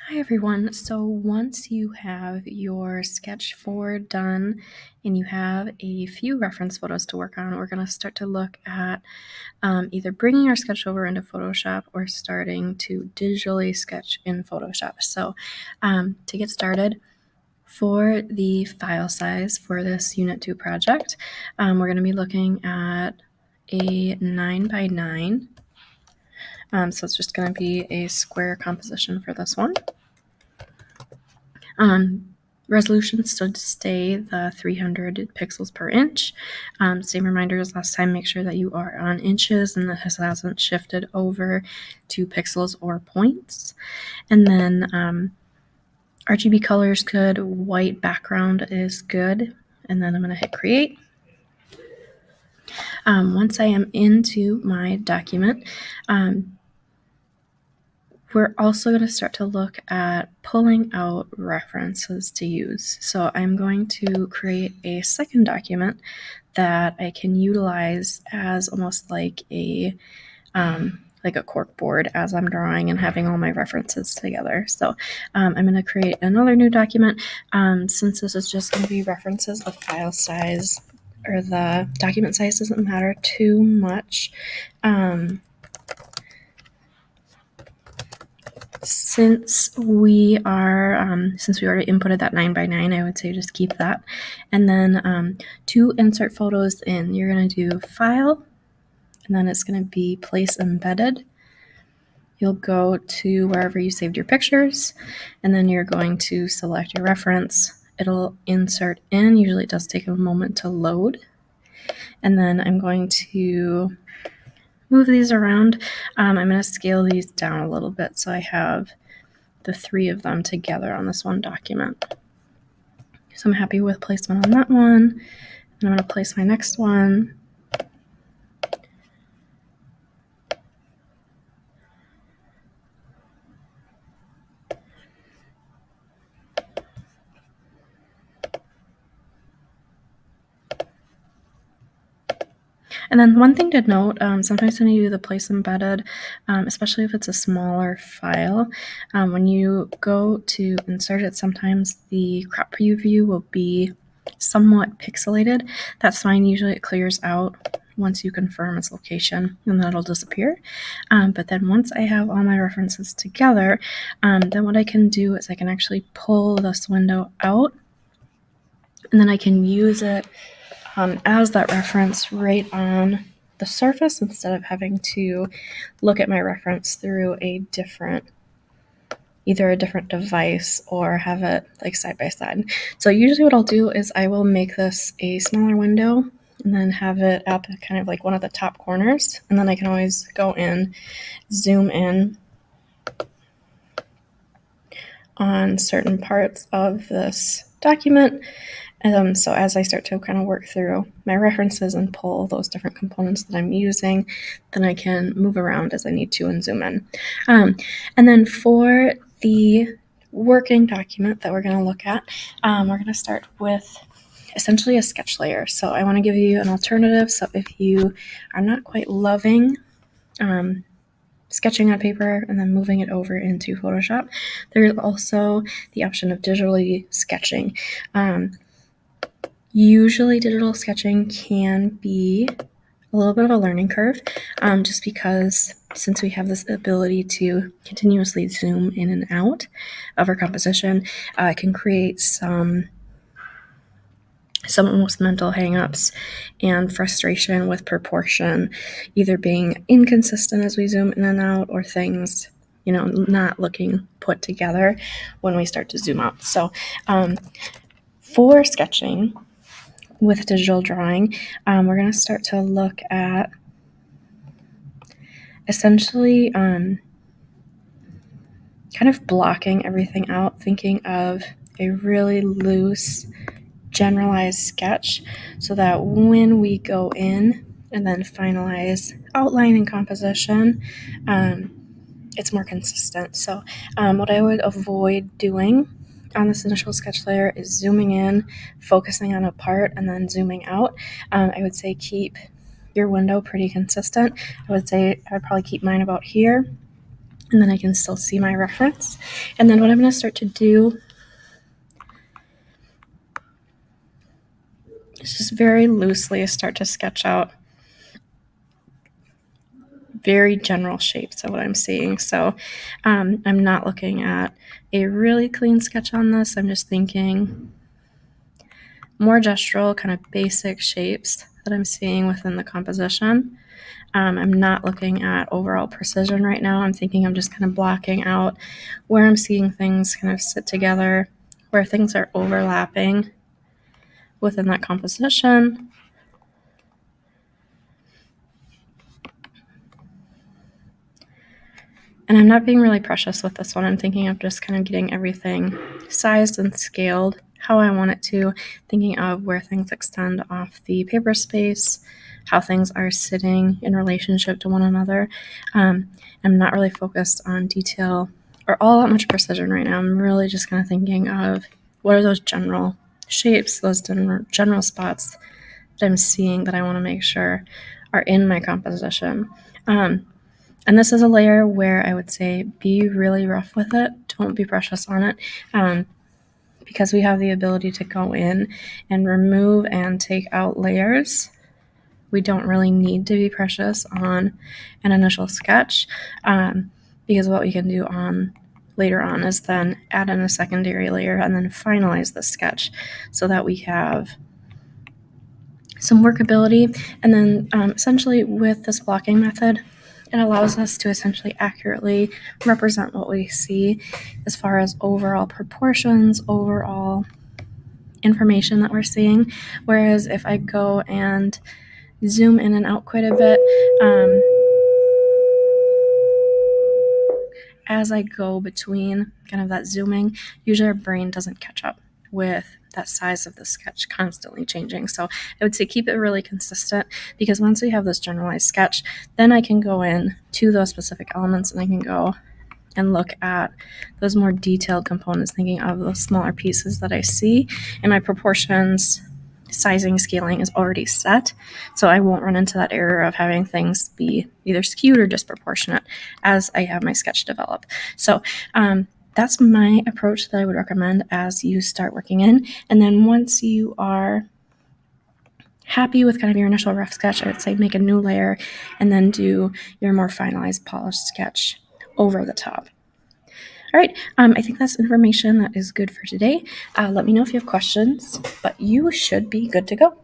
Hi everyone. So once you have your sketch 4 done and you have a few reference photos to work on, we're going to start to look at either bringing our sketch over into Photoshop or starting to digitally sketch in Photoshop. So to get started, for the file size for this Unit 2 project, we're going to be looking at a 9 by 9. So it's just going to be a square composition for this one. Resolution should stay the 300 pixels per inch. Same reminder as last time, make sure that you are on inches and that this hasn't shifted over to pixels or points. And then RGB color is good, white background is good, and then I'm going to hit create. Once I am into my document, we're also going to start to look at pulling out references to use. So I'm going to create a second document that I can utilize as almost like a cork board as I'm drawing and having all my references together. So I'm going to create another new document. Since this is just going to be references, the file size or the document size doesn't matter too much. Since we already inputted that 9 by 9, I would say just keep that. And then to insert photos in, you're going to do File, and then it's going to be Place Embedded. You'll go to wherever you saved your pictures, and then you're going to select your reference. It'll insert in. Usually it does take a moment to load. And then I'm going to move these around. I'm going to scale these down a little bit so I have the three of them together on this one document. So I'm happy with placement on that one. And I'm going to place my next one. And then one thing to note, sometimes when you do the place embedded, especially if it's a smaller file, when you go to insert it, sometimes the crop preview will be somewhat pixelated. That's fine. Usually it clears out once you confirm its location, and that'll disappear. But then once I have all my references together, then what I can do is I can actually pull this window out, and then I can use it as that reference right on the surface instead of having to look at my reference through either a different device or have it like side by side. So usually what I'll do is I will make this a smaller window and then have it up kind of like one of the top corners, and then I can always go in, zoom in on certain parts of this document. So as I start to kind of work through my references and pull those different components that I'm using, then I can move around as I need to and zoom in. And then for the working document that we're going to look at, we're going to start with essentially a sketch layer. So I want to give you an alternative. So if you are not quite loving sketching on paper and then moving it over into Photoshop, there's also the option of digitally sketching. Usually digital sketching can be a little bit of a learning curve, just because since we have this ability to continuously zoom in and out of our composition, it can create some almost mental hangups and frustration with proportion, either being inconsistent as we zoom in and out or things, not looking put together when we start to zoom out. So for sketching with digital drawing, we're going to start to look at essentially kind of blocking everything out, thinking of a really loose, generalized sketch so that when we go in and then finalize outline and composition, it's more consistent. So what I would avoid doing on this initial sketch layer is zooming in, focusing on a part, and then zooming out. I would say keep your window pretty consistent. I would say I'd probably keep mine about here, and then I can still see my reference. And then what I'm going to start to do is just very loosely start to sketch out very general shapes of what I'm seeing. So I'm not looking at a really clean sketch on this. I'm just thinking more gestural, kind of basic shapes that I'm seeing within the composition. I'm not looking at overall precision right now. I'm thinking I'm just kind of blocking out where I'm seeing things kind of sit together, where things are overlapping within that composition. And I'm not being really precious with this one. I'm thinking of just kind of getting everything sized and scaled how I want it to, thinking of where things extend off the paper space, how things are sitting in relationship to one another. I'm not really focused on detail or all that much precision right now. I'm really just kind of thinking of what are those general shapes, those general spots that I'm seeing that I want to make sure are in my composition. And this is a layer where I would say be really rough with it. Don't be precious on it. Because we have the ability to go in and remove and take out layers. We don't really need to be precious on an initial sketch, because what we can do on later on is then add in a secondary layer and then finalize the sketch so that we have some workability. And then essentially with this blocking method, it allows us to essentially accurately represent what we see as far as overall proportions, overall information that we're seeing. Whereas if I go and zoom in and out quite a bit, as I go between kind of that zooming, usually our brain doesn't catch up with that size of the sketch constantly changing. So I would say keep it really consistent, because once we have this generalized sketch, then I can go in to those specific elements and I can go and look at those more detailed components, thinking of those smaller pieces that I see, and my proportions, sizing, scaling is already set. So I won't run into that error of having things be either skewed or disproportionate as I have my sketch develop. So that's my approach that I would recommend as you start working in. And then once you are happy with kind of your initial rough sketch, I would say make a new layer and then do your more finalized polished sketch over the top. All right, I think that's information that is good for today. Let me know if you have questions, but you should be good to go.